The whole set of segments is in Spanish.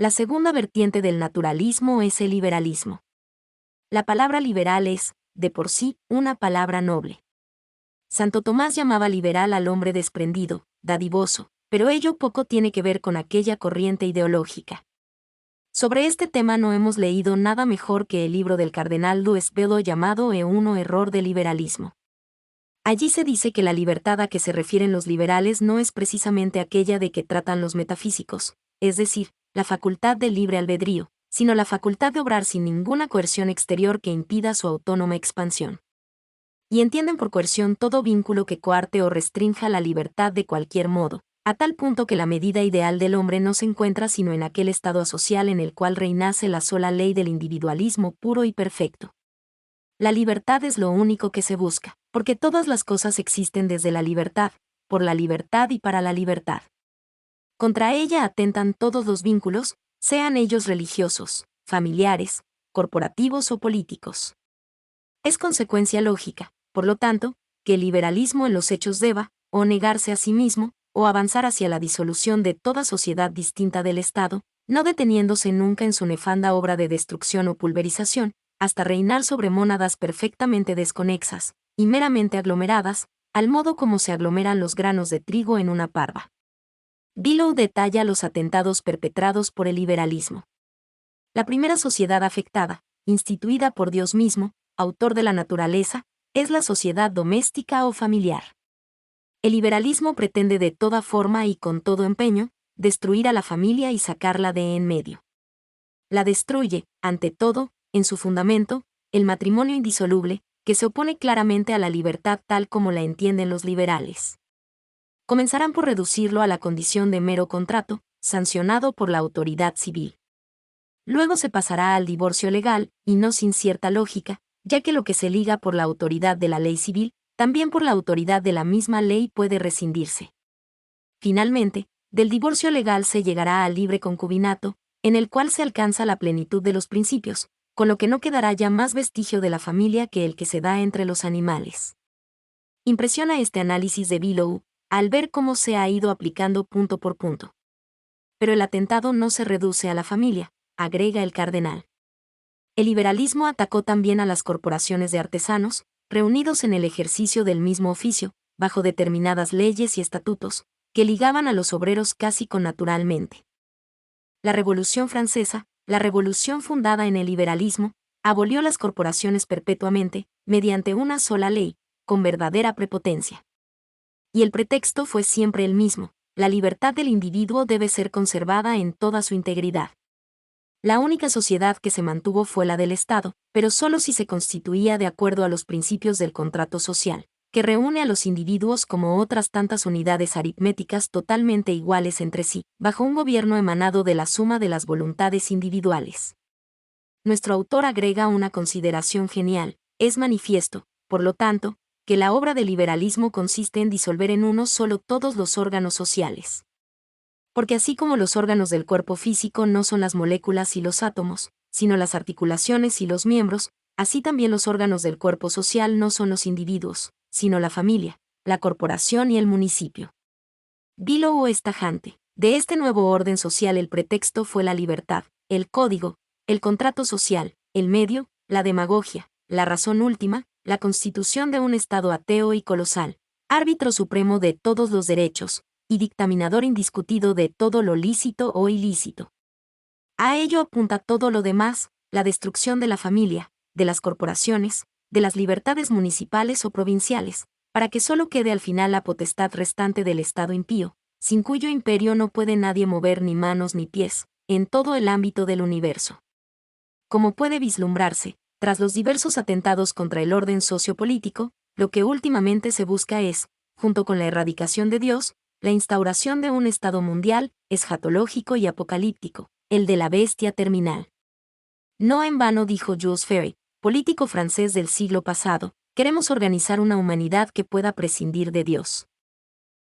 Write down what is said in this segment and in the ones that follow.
La segunda vertiente del naturalismo es el liberalismo. La palabra liberal es, de por sí, una palabra noble. Santo Tomás llamaba liberal al hombre desprendido, dadivoso, pero ello poco tiene que ver con aquella corriente ideológica. Sobre este tema no hemos leído nada mejor que el libro del cardenal Louis Bello llamado uno error del liberalismo. Allí se dice que la libertad a que se refieren los liberales no es precisamente aquella de que tratan los metafísicos, es decir, la facultad del libre albedrío, sino la facultad de obrar sin ninguna coerción exterior que impida su autónoma expansión. Y entienden por coerción todo vínculo que coarte o restrinja la libertad de cualquier modo, a tal punto que la medida ideal del hombre no se encuentra sino en aquel estado asocial en el cual reinase la sola ley del individualismo puro y perfecto. La libertad es lo único que se busca, porque todas las cosas existen desde la libertad, por la libertad y para la libertad. Contra ella atentan todos los vínculos, sean ellos religiosos, familiares, corporativos o políticos. Es consecuencia lógica, por lo tanto, que el liberalismo en los hechos deba, o negarse a sí mismo, o avanzar hacia la disolución de toda sociedad distinta del Estado, no deteniéndose nunca en su nefanda obra de destrucción o pulverización, hasta reinar sobre mónadas perfectamente desconexas, y meramente aglomeradas, al modo como se aglomeran los granos de trigo en una parva. Bello detalla los atentados perpetrados por el liberalismo. La primera sociedad afectada, instituida por Dios mismo, autor de la naturaleza, es la sociedad doméstica o familiar. El liberalismo pretende de toda forma y con todo empeño, destruir a la familia y sacarla de en medio. La destruye, ante todo, en su fundamento, el matrimonio indisoluble, que se opone claramente a la libertad tal como la entienden los liberales. Comenzarán por reducirlo a la condición de mero contrato, sancionado por la autoridad civil. Luego se pasará al divorcio legal, y no sin cierta lógica, ya que lo que se liga por la autoridad de la ley civil, también por la autoridad de la misma ley puede rescindirse. Finalmente, del divorcio legal se llegará al libre concubinato, en el cual se alcanza la plenitud de los principios, con lo que no quedará ya más vestigio de la familia que el que se da entre los animales. Impresiona este análisis de Bello, al ver cómo se ha ido aplicando punto por punto. Pero el atentado no se reduce a la familia, agrega el cardenal. El liberalismo atacó también a las corporaciones de artesanos, reunidos en el ejercicio del mismo oficio, bajo determinadas leyes y estatutos, que ligaban a los obreros casi connaturalmente. La Revolución Francesa, la revolución fundada en el liberalismo, abolió las corporaciones perpetuamente, mediante una sola ley, con verdadera prepotencia. Y el pretexto fue siempre el mismo: la libertad del individuo debe ser conservada en toda su integridad. La única sociedad que se mantuvo fue la del Estado, pero solo si se constituía de acuerdo a los principios del contrato social, que reúne a los individuos como otras tantas unidades aritméticas totalmente iguales entre sí, bajo un gobierno emanado de la suma de las voluntades individuales. Nuestro autor agrega una consideración genial: es manifiesto, por lo tanto, que la obra del liberalismo consiste en disolver en uno solo todos los órganos sociales. Porque así como los órganos del cuerpo físico no son las moléculas y los átomos, sino las articulaciones y los miembros, así también los órganos del cuerpo social no son los individuos, sino la familia, la corporación y el municipio. Bello es tajante: de este nuevo orden social el pretexto fue la libertad, el código, el contrato social, el medio, la demagogia, la razón última, la constitución de un Estado ateo y colosal, árbitro supremo de todos los derechos, y dictaminador indiscutido de todo lo lícito o ilícito. A ello apunta todo lo demás: la destrucción de la familia, de las corporaciones, de las libertades municipales o provinciales, para que solo quede al final la potestad restante del Estado impío, sin cuyo imperio no puede nadie mover ni manos ni pies, en todo el ámbito del universo. Como puede vislumbrarse, tras los diversos atentados contra el orden sociopolítico, lo que últimamente se busca es, junto con la erradicación de Dios, la instauración de un Estado mundial, escatológico y apocalíptico, el de la bestia terminal. No en vano dijo Jules Ferry, político francés del siglo pasado: queremos organizar una humanidad que pueda prescindir de Dios.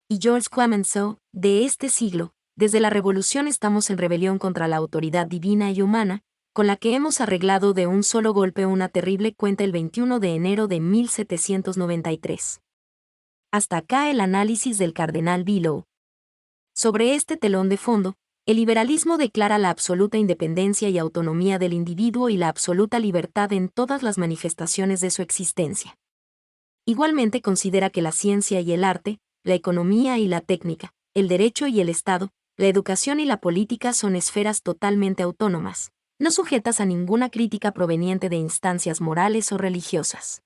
Y Georges Clemenceau, de este siglo: desde la Revolución estamos en rebelión contra la autoridad divina y humana, con la que hemos arreglado de un solo golpe una terrible cuenta el 21 de enero de 1793. Hasta acá el análisis del cardenal Bello. Sobre este telón de fondo, El liberalismo declara la absoluta independencia y autonomía del individuo y la absoluta libertad en todas las manifestaciones de su existencia. Igualmente considera que la ciencia y el arte, la economía y la técnica, el derecho y el Estado, la educación y la política son esferas totalmente autónomas, no sujetas a ninguna crítica proveniente de instancias morales o religiosas.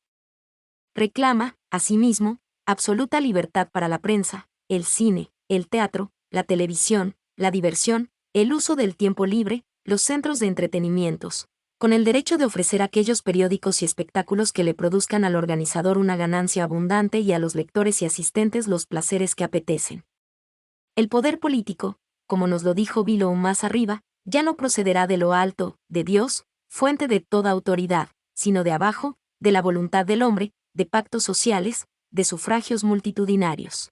Reclama, asimismo, absoluta libertad para la prensa, el cine, el teatro, la televisión, la diversión, el uso del tiempo libre, los centros de entretenimientos, con el derecho de ofrecer aquellos periódicos y espectáculos que le produzcan al organizador una ganancia abundante y a los lectores y asistentes los placeres que apetecen. El poder político, como nos lo dijo Bilow más arriba, ya no procederá de lo alto, de Dios, fuente de toda autoridad, sino de abajo, de la voluntad del hombre, de pactos sociales, de sufragios multitudinarios.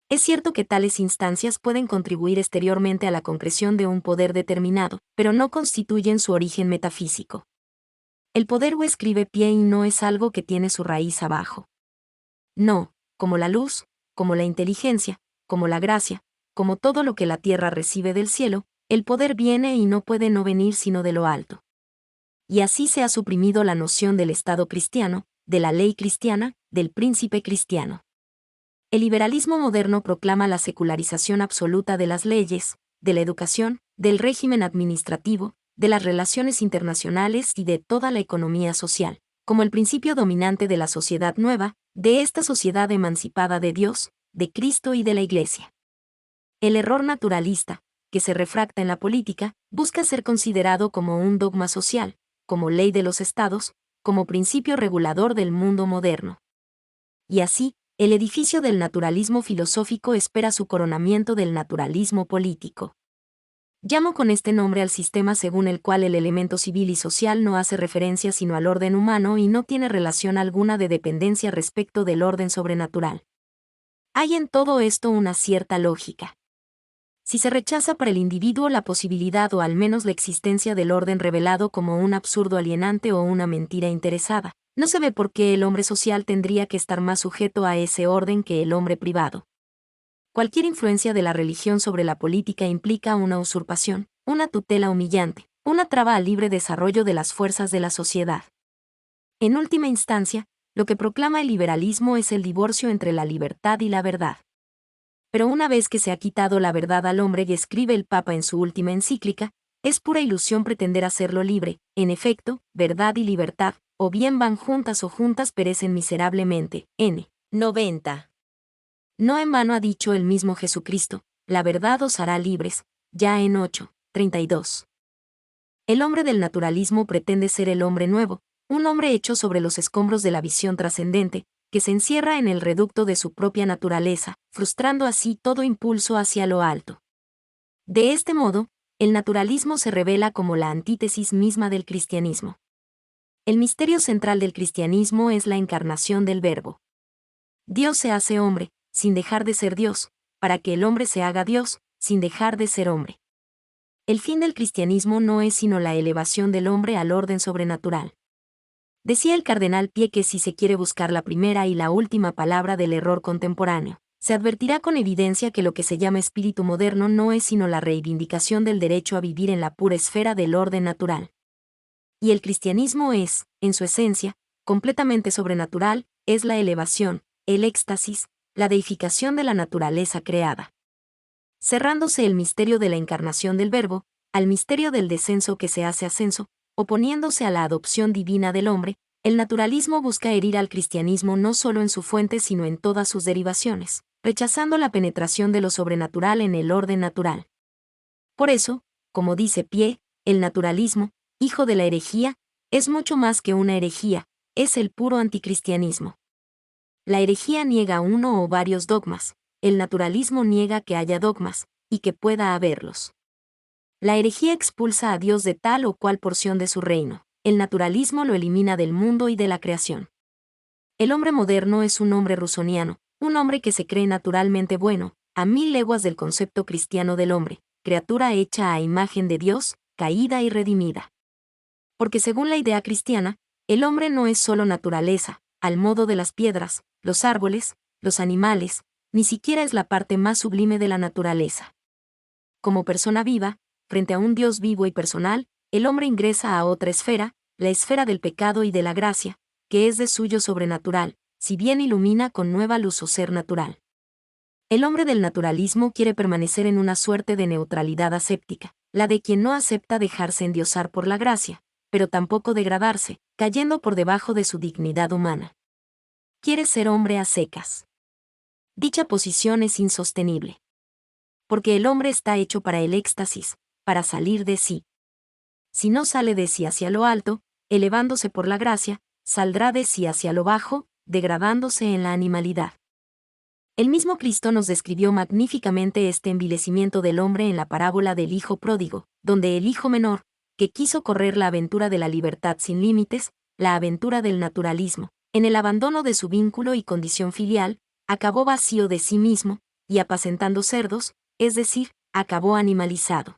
Es cierto que tales instancias pueden contribuir exteriormente a la concreción de un poder determinado, pero no constituyen su origen metafísico. El poder, o escribe Pie, no es algo que tiene su raíz abajo. No, como la luz, como la inteligencia, como la gracia, como todo lo que la tierra recibe del cielo, el poder viene y no puede no venir sino de lo alto. Y así se ha suprimido la noción del Estado cristiano, de la ley cristiana, del príncipe cristiano. El liberalismo moderno proclama la secularización absoluta de las leyes, de la educación, del régimen administrativo, de las relaciones internacionales y de toda la economía social, como el principio dominante de la sociedad nueva, de esta sociedad emancipada de Dios, de Cristo y de la Iglesia. El error naturalista, que se refracta en la política, busca ser considerado como un dogma social, como ley de los estados, como principio regulador del mundo moderno. Y así, el edificio del naturalismo filosófico espera su coronamiento del naturalismo político. Llamo con este nombre al sistema según el cual el elemento civil y social no hace referencia sino al orden humano y no tiene relación alguna de dependencia respecto del orden sobrenatural. Hay en todo esto una cierta lógica. Si se rechaza para el individuo la posibilidad o al menos la existencia del orden revelado como un absurdo alienante o una mentira interesada, no se ve por qué el hombre social tendría que estar más sujeto a ese orden que el hombre privado. Cualquier influencia de la religión sobre la política implica una usurpación, una tutela humillante, una traba al libre desarrollo de las fuerzas de la sociedad. En última instancia, lo que proclama el liberalismo es el divorcio entre la libertad y la verdad. Pero una vez que se ha quitado la verdad al hombre, y escribe el Papa en su última encíclica, es pura ilusión pretender hacerlo libre. En efecto, verdad y libertad, o bien van juntas o juntas perecen miserablemente. N. 90. No en vano ha dicho el mismo Jesucristo, la verdad os hará libres, ya en 8:32. El hombre del naturalismo pretende ser el hombre nuevo, un hombre hecho sobre los escombros de la visión trascendente, que se encierra en el reducto de su propia naturaleza, frustrando así todo impulso hacia lo alto. De este modo, el naturalismo se revela como la antítesis misma del cristianismo. El misterio central del cristianismo es la encarnación del Verbo. Dios se hace hombre, sin dejar de ser Dios, para que el hombre se haga Dios, sin dejar de ser hombre. El fin del cristianismo no es sino la elevación del hombre al orden sobrenatural. Decía el cardenal Pie que si se quiere buscar la primera y la última palabra del error contemporáneo, se advertirá con evidencia que lo que se llama espíritu moderno no es sino la reivindicación del derecho a vivir en la pura esfera del orden natural. Y el cristianismo es, en su esencia, completamente sobrenatural, es la elevación, el éxtasis, la deificación de la naturaleza creada. Cerrándose el misterio de la encarnación del Verbo, al misterio del descenso que se hace ascenso, oponiéndose a la adopción divina del hombre, el naturalismo busca herir al cristianismo no solo en su fuente sino en todas sus derivaciones, rechazando la penetración de lo sobrenatural en el orden natural. Por eso, como dice Pie, el naturalismo, hijo de la herejía, es mucho más que una herejía, es el puro anticristianismo. La herejía niega uno o varios dogmas, el naturalismo niega que haya dogmas, y que pueda haberlos. La herejía expulsa a Dios de tal o cual porción de su reino, el naturalismo lo elimina del mundo y de la creación. El hombre moderno es un hombre rusoniano, un hombre que se cree naturalmente bueno, a 1000 leguas del concepto cristiano del hombre, criatura hecha a imagen de Dios, caída y redimida. Porque según la idea cristiana, el hombre no es solo naturaleza, al modo de las piedras, los árboles, los animales, ni siquiera es la parte más sublime de la naturaleza. como persona viva, frente a un Dios vivo y personal, el hombre ingresa a otra esfera, la esfera del pecado y de la gracia, que es de suyo sobrenatural, si bien ilumina con nueva luz su ser natural. El hombre del naturalismo quiere permanecer en una suerte de neutralidad aséptica, la de quien no acepta dejarse endiosar por la gracia, pero tampoco degradarse, cayendo por debajo de su dignidad humana. Quiere ser hombre a secas. Dicha posición es insostenible. Porque el hombre está hecho para el éxtasis, para salir de sí. Si no sale de sí hacia lo alto, elevándose por la gracia, saldrá de sí hacia lo bajo, degradándose en la animalidad. El mismo Cristo nos describió magníficamente este envilecimiento del hombre en la parábola del hijo pródigo, donde el hijo menor, que quiso correr la aventura de la libertad sin límites, la aventura del naturalismo, en el abandono de su vínculo y condición filial, acabó vacío de sí mismo, y apacentando cerdos, es decir, acabó animalizado.